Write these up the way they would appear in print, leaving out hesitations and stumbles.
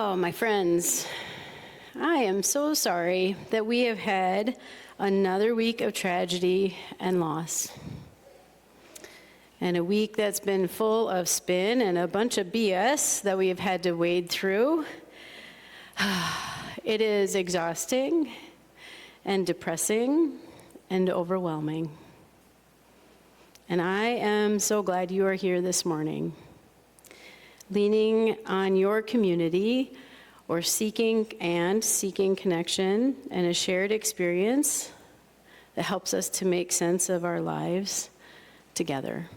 Oh, my friends, I am so sorry that we have had another week of tragedy and loss. And a week that's been full of spin and a bunch of BS that we have had to wade through. It is exhausting and depressing and overwhelming. And I am so glad you are here this morning, leaning on your community or seeking connection and a shared experience that helps us to make sense of our lives together.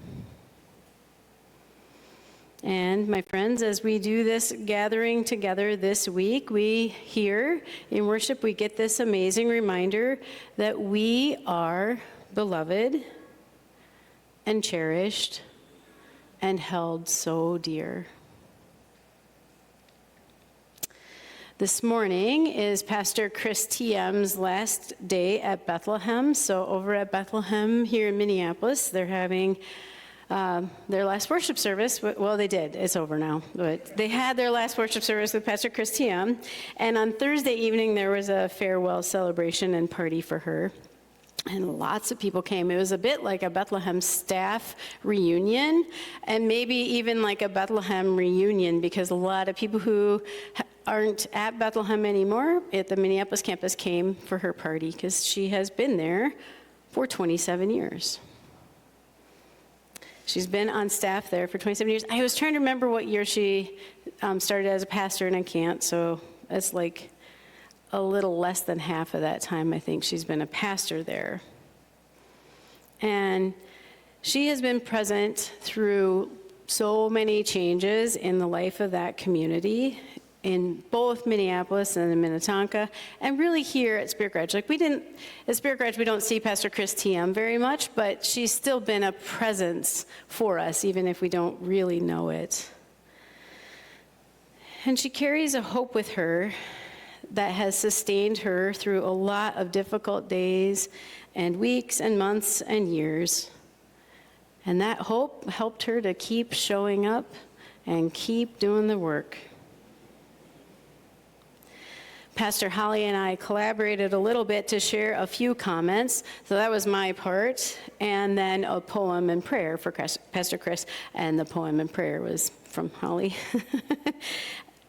And my friends, as we do this gathering together this week, we here in worship, we get this amazing reminder that we are beloved and cherished and held so dear. This morning is Pastor Chris TM's last day at Bethlehem. So over at Bethlehem here in Minneapolis, they're having their last worship service. Well, they did. It's over now. But they had their last worship service with Pastor Chris TM. And on Thursday evening, there was a farewell celebration and party for her. And lots of people came. It was a bit like a Bethlehem staff reunion, and maybe even like a Bethlehem reunion, because a lot of people who aren't at Bethlehem anymore at the Minneapolis campus came for her party, because she has been there for 27 years. She's been on staff there for 27 years. I was trying to remember what year she started as a pastor, and I can't, so it's like a little less than half of that time, I think, she's been a pastor there. And she has been present through so many changes in the life of that community, in both Minneapolis and in Minnetonka, and really here at Spirit Garage. At Spirit Garage, we don't see Pastor Chris TM very much, but she's still been a presence for us, even if we don't really know it. And she carries a hope with her that has sustained her through a lot of difficult days and weeks and months and years. And that hope helped her to keep showing up and keep doing the work. Pastor Holly and I collaborated a little bit to share a few comments. So that was my part. And then a poem and prayer for Pastor Chris. And the poem and prayer was from Holly.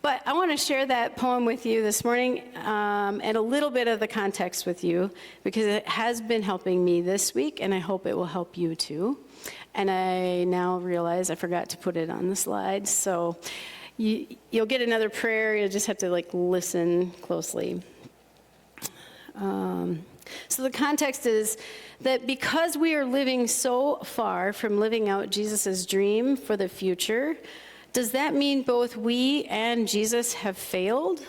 But I want to share that poem with you this morning and a little bit of the context with you, because it has been helping me this week, and I hope it will help you too. And I now realize I forgot to put it on the slide, so you'll get another prayer. You'll just have to listen closely. So the context is that because we are living so far from living out Jesus' dream for the future, does that mean both we and Jesus have failed?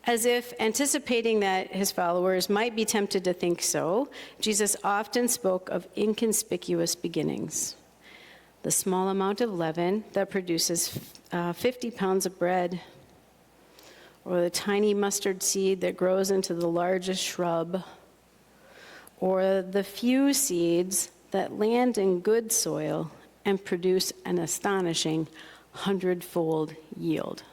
As if anticipating that his followers might be tempted to think so, Jesus often spoke of inconspicuous beginnings. The small amount of leaven that produces 50 pounds of bread, or the tiny mustard seed that grows into the largest shrub, or the few seeds that land in good soil and produce an astonishing 100-fold yield.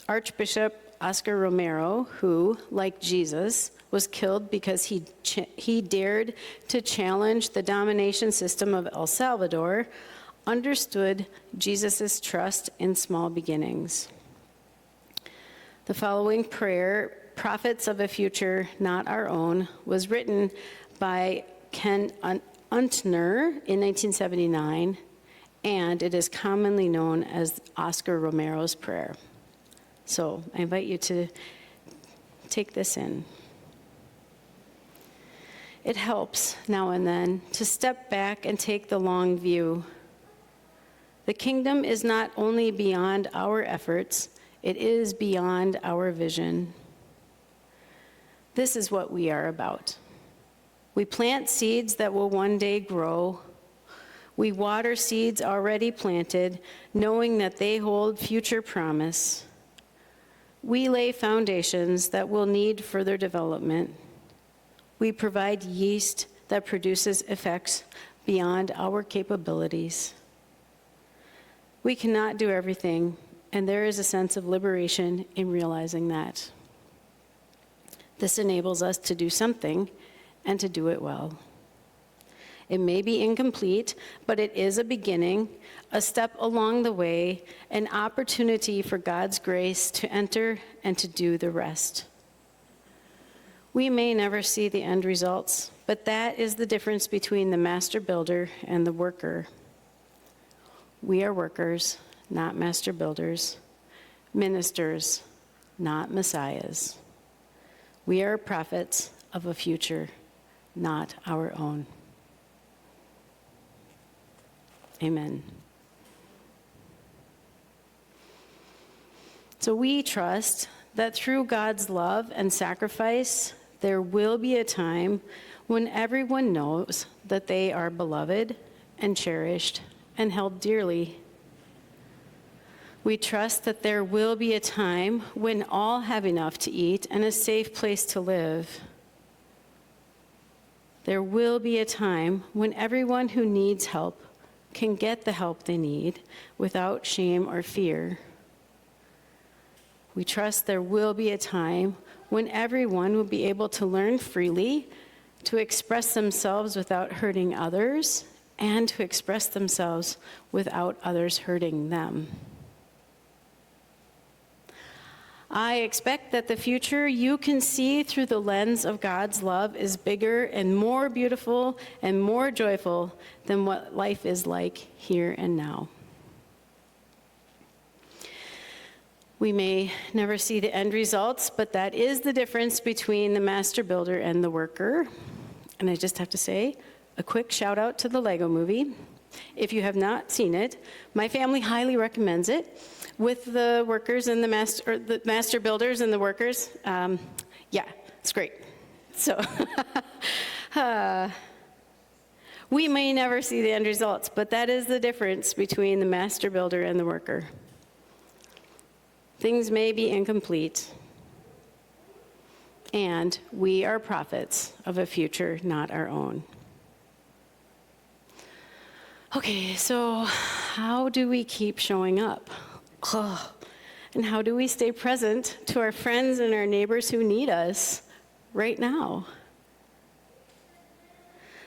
Archbishop Oscar Romero, who, like Jesus, was killed because he dared to challenge the domination system of El Salvador, understood Jesus' trust in small beginnings. The following prayer, Prophets of a Future Not Our Own, was written by Ken Untner in 1979, and it is commonly known as Oscar Romero's prayer. So I invite you to take this in. It helps now and then to step back and take the long view. The kingdom is not only beyond our efforts, it is beyond our vision. This is what we are about. We plant seeds that will one day grow. We water seeds already planted, knowing that they hold future promise. We lay foundations that will need further development. We provide yeast that produces effects beyond our capabilities. We cannot do everything, and there is a sense of liberation in realizing that. This enables us to do something and to do it well. It may be incomplete, but it is a beginning, a step along the way, an opportunity for God's grace to enter and to do the rest. We may never see the end results, but that is the difference between the master builder and the worker. We are workers, not master builders, ministers, not messiahs. We are prophets of a future, not our own. Amen. So we trust that through God's love and sacrifice, there will be a time when everyone knows that they are beloved and cherished and held dearly. We trust that there will be a time when all have enough to eat and a safe place to live. There will be a time when everyone who needs help can get the help they need without shame or fear. We trust there will be a time when everyone will be able to learn freely, to express themselves without hurting others, and to express themselves without others hurting them. I expect that the future you can see through the lens of God's love is bigger and more beautiful and more joyful than what life is like here and now. We may never see the end results, but that is the difference between the master builder and the worker. And I just have to say, a quick shout out to the Lego movie. If you have not seen it, my family highly recommends it. With the workers and the master builders and the workers, yeah, it's great. So we may never see the end results, but that is the difference between the master builder and the worker. Things may be incomplete, and we are prophets of a future not our own. Okay, so how do we keep showing up? And how do we stay present to our friends and our neighbors who need us right now?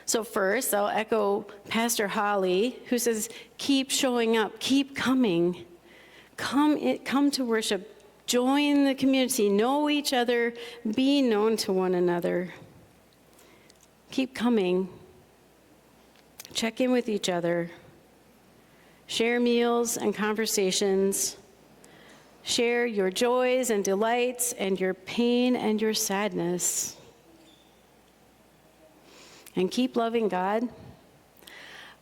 So first, I'll echo Pastor Holly, who says, keep showing up, keep coming. Come to worship, join the community, know each other, be known to one another. Keep coming. Check in with each other. Share meals and conversations. Share your joys and delights and your pain and your sadness. And keep loving God,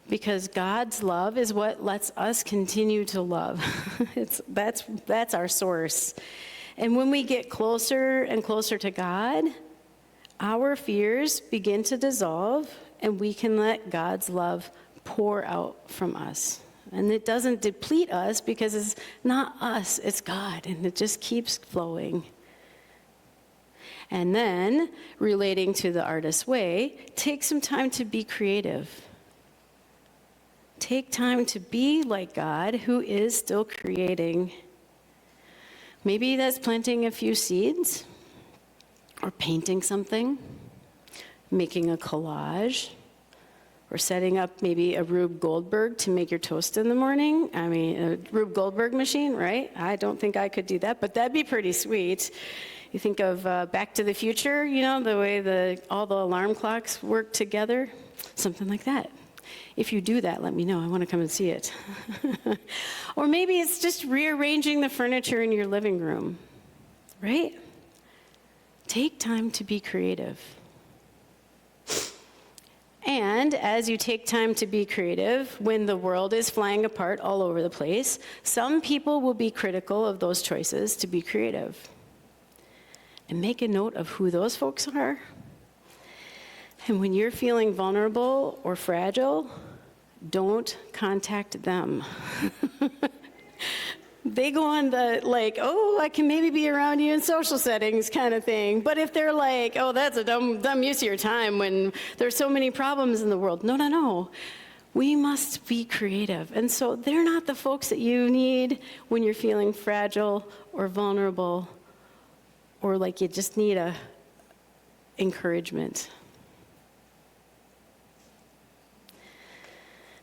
because God's love is what lets us continue to love. That's our source. And when we get closer and closer to God, our fears begin to dissolve, and we can let God's love pour out from us. And it doesn't deplete us because it's not us, it's God, and it just keeps flowing. And then, relating to the artist's way, take some time to be creative. Take time to be like God, who is still creating. Maybe that's planting a few seeds, or painting something, making a collage, or setting up maybe a Rube Goldberg to make your toast in the morning. I mean, a Rube Goldberg machine, right? I don't think I could do that, but that'd be pretty sweet. You think of Back to the Future, you know, the way all the alarm clocks work together, something like that. If you do that, let me know. I want to come and see it. Or maybe it's just rearranging the furniture in your living room, right? Take time to be creative. And as you take time to be creative, when the world is flying apart all over the place, some people will be critical of those choices to be creative. And make a note of who those folks are. And when you're feeling vulnerable or fragile, don't contact them. They go on the, like, oh, I can maybe be around you in social settings kind of thing. But if they're like, oh, that's a dumb use of your time when there's so many problems in the world. No. We must be creative. And so they're not the folks that you need when you're feeling fragile or vulnerable or like you just need a encouragement.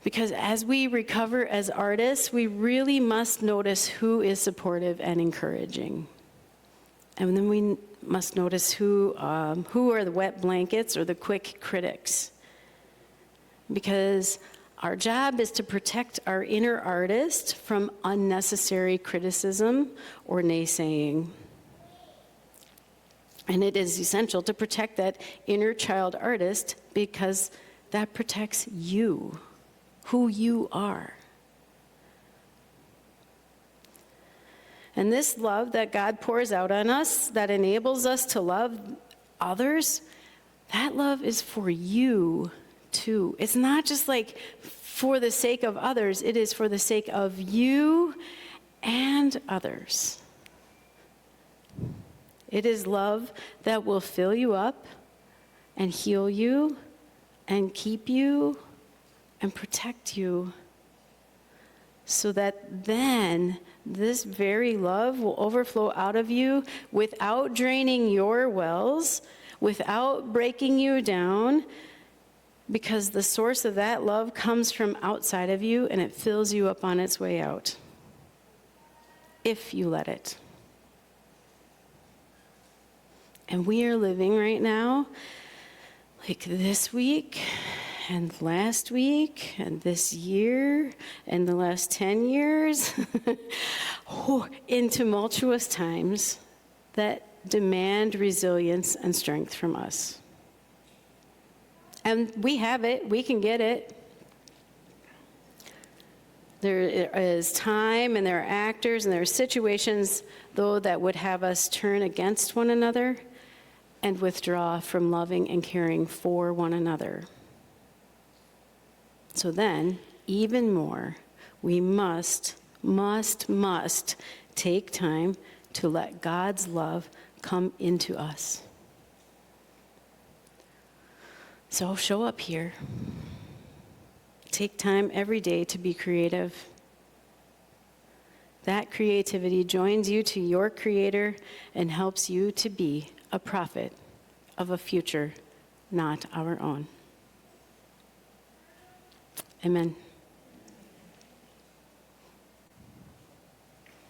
Because as we recover as artists, we really must notice who is supportive and encouraging. And then we must notice who are the wet blankets or the quick critics. Because our job is to protect our inner artist from unnecessary criticism or naysaying. And it is essential to protect that inner child artist because that protects you, who you are. And this love that God pours out on us, that enables us to love others, that love is for you too. It's not just like for the sake of others, it is for the sake of you and others. It is love that will fill you up and heal you and keep you and protect you, so that then this very love will overflow out of you without draining your wells, without breaking you down, because the source of that love comes from outside of you and it fills you up on its way out, if you let it. And we are living right now, like this week, and last week, and this year, and the last 10 years, in tumultuous times that demand resilience and strength from us. And we have it, we can get it. There is time, and there are actors, and there are situations, though, that would have us turn against one another and withdraw from loving and caring for one another. So then, even more, we must take time to let God's love come into us. So show up here. Take time every day to be creative. That creativity joins you to your Creator and helps you to be a prophet of a future not our own. Amen.